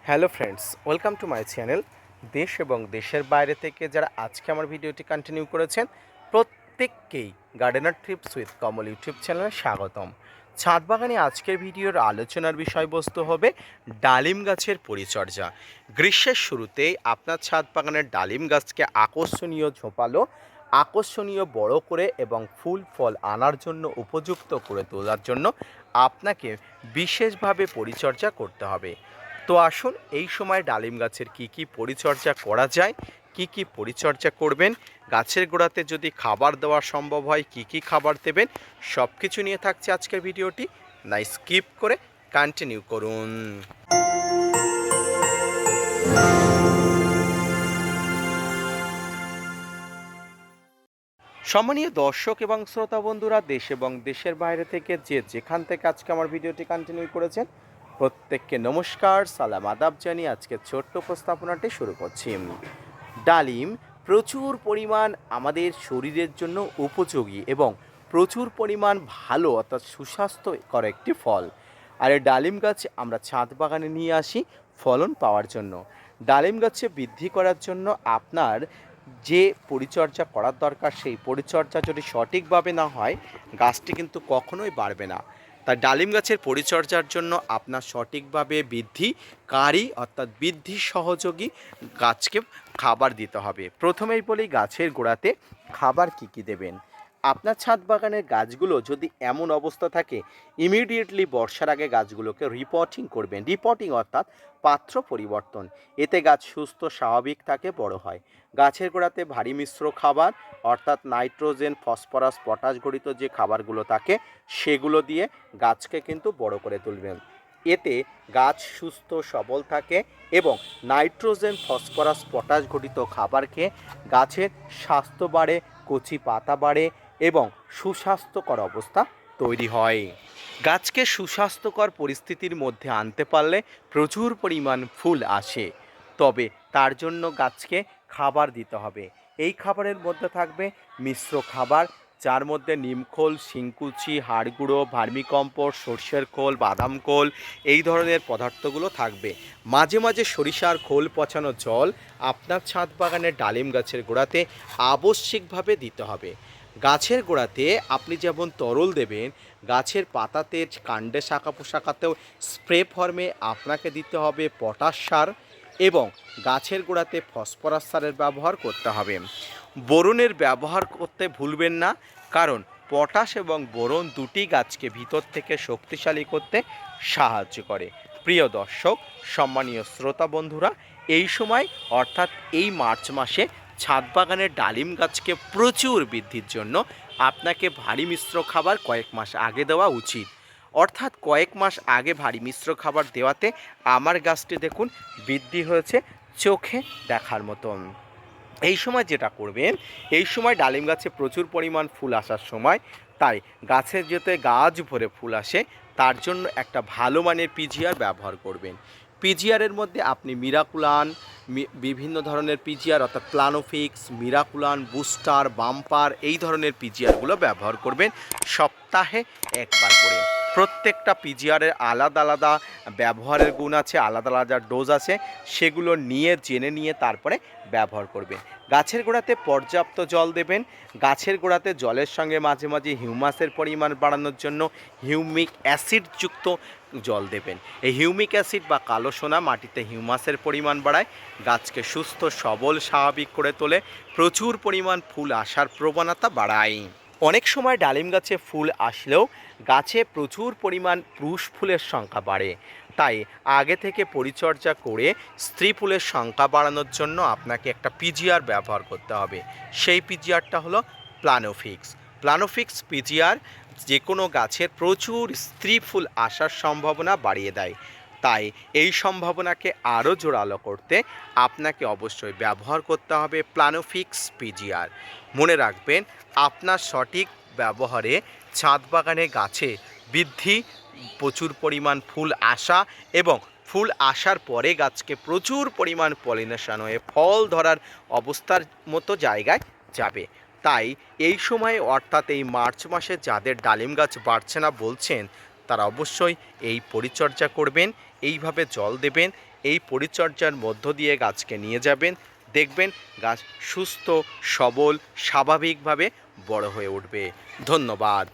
Hello friends, welcome to my channel. দেশ এবং দেশের বাইরে থেকে যারা আজকে আমার ভিডিওটি কন্টিনিউ করেছেন প্রত্যেককেই gardener TRIPS with Kamal YouTube চ্যানেলে স্বাগতম। ছাদ বাগানে আজকের ভিডিওর আলোচনার বিষয়বস্তু হবে ডালিম গাছের পরিচর্যা। গ্রীষ্মের শুরুতেই আপনার ছাদ বাগানের ডালিম গাছকে আকর্ষণীয় ঝোপালো, আকর্ষণীয় বড় করে এবং ফুল ফল আনার জন্য উপযুক্ত করে তোলার জন্য আপনাকে বিশেষভাবে পরিচর্যা করতে হবে। তো আসুন এই সময় ডালিম গাছের কি পরিচর্যা করা যায়, কি পরিচর্যা করবেন, গাছের গোড়াতে যদি খাবার দেওয়া সম্ভব হয় কি খাবার দেবেন, সব কিছু নিয়ে থাকছে আজকের ভিডিওটি। না স্কিপ করে কন্টিনিউ করুন। সম্মানীয় দর্শক এবং শ্রোতা বন্ধুরা, দেশ এবং দেশের বাইরে থেকে যেখান থেকে আজকে আমার ভিডিওটি কন্টিনিউ করেছেন প্রত্যেককে নমস্কার, সালাম, আদাব জানিয়ে আজকের ছোট্ট উপস্থাপনাটি শুরু করছি। ডালিম প্রচুর পরিমাণ আমাদের শরীরের জন্য উপযোগী এবং প্রচুর পরিমাণ ভালো অর্থাৎ সুস্বাস্থ্যকর একটি ফল। আর এই ডালিম গাছ আমরা ছাদ বাগানে নিয়ে আসি ফলন পাওয়ার জন্য। ডালিম গাছে বৃদ্ধি করার জন্য আপনার যে পরিচর্যা করার দরকার সেই পরিচর্যা যদি সঠিকভাবে না হয় গাছটি কিন্তু কখনোই বাড়বে না। তাই ডালিম গাছের পরিচর্যার জন্য আপনার সঠিকভাবে বৃদ্ধিকারী অর্থাৎ বৃদ্ধি সহযোগী গাছকে খাবার দিতে হবে। প্রথমেই বলি গাছের গোড়াতে খাবার কি দেবেন। আপনার ছাদ বাগানের গাছগুলো যদি এমন অবস্থা থাকে ইমিডিয়েটলি বর্ষার আগে গাছগুলোকে রিপোর্টিং করবেন। রিপোর্টিং অর্থাৎ পাত্র পরিবর্তন, এতে গাছ সুস্থ স্বাভাবিক থাকে, বড় হয়। গাছের গোড়াতে ভারী মিশ্র খাবার অর্থাৎ নাইট্রোজেন, ফসফরাস, পটাশ ঘটিত যে খাবারগুলো থাকে সেগুলো দিয়ে গাছকে কিন্তু বড় করে তুলবেন। এতে গাছ সুস্থ সবল থাকে এবং নাইট্রোজেন, ফসফরাস, পটাশ ঘটিত খাবার খেয়ে গাছের স্বাস্থ্য বাড়ে, কচি পাতা বাড়ে এবং সুস্বাস্থ্যকর অবস্থা তৈরি হয়। গাছকে সুস্বাস্থ্যকর পরিস্থিতির মধ্যে আনতে পারলে প্রচুর পরিমাণ ফুল আসে, তবে তার জন্য গাছকে খাবার দিতে হবে। এই খাবারের মধ্যে থাকবে মিশ্র খাবার, যার মধ্যে নিমখোল, শিংকুচি, হাড়গুঁড়ো, ভার্মিকম্পোস্ট, সর্ষের খোল, বাদাম খোল এই ধরনের পদার্থগুলো থাকবে। মাঝে মাঝে সরিষার খোল পচানো জল আপনার ছাদ বাগানের ডালিম গাছের গোড়াতে আবশ্যিকভাবে দিতে হবে। গাছের গোড়াতে আপনি যেমন তরল দেবেন, গাছের পাতাতে, কাণ্ডে, শাখা পোশাকাতেও স্প্রে ফর্মে আপনাকে দিতে হবে পটাশ সার এবং গাছের গোড়াতে ফসফরাস সারের ব্যবহার করতে হবে। বোরনের ব্যবহার করতে ভুলবেন না, কারণ পটাশ এবং বোরন দুটি গাছকে ভিতর থেকে শক্তিশালী করতে সাহায্য করে। প্রিয় দর্শক, সম্মানীয় শ্রোতা বন্ধুরা, এই সময় অর্থাৎ এই মার্চ মাসে ছাদ বাগানের ডালিম গাছকে প্রচুর বৃদ্ধির জন্য আপনাকে ভারী মিশ্র খাবার কয়েক মাস আগে দেওয়া উচিত। অর্থাৎ কয়েক মাস আগে ভারী মিশ্র খাবার দেওয়াতে আমার গাছটি দেখুন বৃদ্ধি হয়েছে চোখে দেখার মতন। এই সময় যেটা করবেন, এই সময় ডালিম গাছে প্রচুর পরিমাণ ফুল আসার সময়, তাই গাছের যাতে গাছ ভরে ফুল আসে তার জন্য একটা ভালো মানের পিজিআর ব্যবহার করবেন। পিজিআরের মধ্যে আপনি মিরাকুলান, বিভিন্ন ধরনের পিজিআর অর্থাৎ প্লানোফিক্স, মিরাকুলান, বুস্টার, বাম্পার এই ধরনের পিজিআরগুলো ব্যবহার করবেন সপ্তাহে একবার করে। প্রত্যেকটা পিজিআরের আলাদা আলাদা ব্যবহারের গুণ আছে, আলাদা আলাদা ডোজ আছে, সেগুলো জেনে নিয়ে তারপরে ব্যবহার করবেন। গাছের গোড়াতে পর্যাপ্ত জল দেবেন। গাছের গোড়াতে জলের সঙ্গে মাঝে মাঝে হিউমাসের পরিমাণ বাড়ানোর জন্য হিউমিক অ্যাসিডযুক্ত জল দেবেন। এই হিউমিক অ্যাসিড বা কালো সোনা মাটিতে হিউমাসের পরিমাণ বাড়ায়, গাছকে সুস্থ সবল স্বাভাবিক করে তোলে, প্রচুর পরিমাণ ফুল আসার প্রবণতা বাড়ায়। অনেক সময় ডালিম গাছে ফুল আসলেও গাছে প্রচুর পরিমাণ পুরুষ ফুলের সংখ্যা বাড়ে, তাই আগে থেকে পরিচর্যা করে স্ত্রী ফুলের সংখ্যা বাড়ানোর জন্য আপনাকে একটা পিজিআর ব্যবহার করতে হবে। সেই পিজিআরটা হলো প্লানোফিক্স। প্লানোফিক্স পিজিআর যে কোনো গাছের প্রচুর স্ত্রী ফুল আসার সম্ভাবনা বাড়িয়ে দেয়, তাই এই সম্ভাবনাকে আরও জোরালো করতে আপনাকে অবশ্যই ব্যবহার করতে হবে প্লানোফিক্স পিজিআর। মনে রাখবেন, আপনার সঠিক ব্যবহারে ছাদ বাগানে গাছে বৃদ্ধি, প্রচুর পরিমাণ ফুল আসা এবং ফুল আসার পরে গাছকে প্রচুর পরিমাণ পলিনেশন হয়ে ফল ধরার অবস্থার মতো জায়গায় যাবে। তাই এই সময়ে অর্থাৎ এই মার্চ মাসে যাদের ডালিম গাছ বাড়ছে না বলছেন, তারা অবশ্যই এই পরিচর্যা করবেন, এইভাবে জল দেবেন, এই পরিচর্যার মধ্য দিয়ে গাছকে নিয়ে যাবেন, দেখবেন গাছ সুস্থ সবল স্বাভাবিকভাবে বড় হয়ে উঠবে। ধন্যবাদ।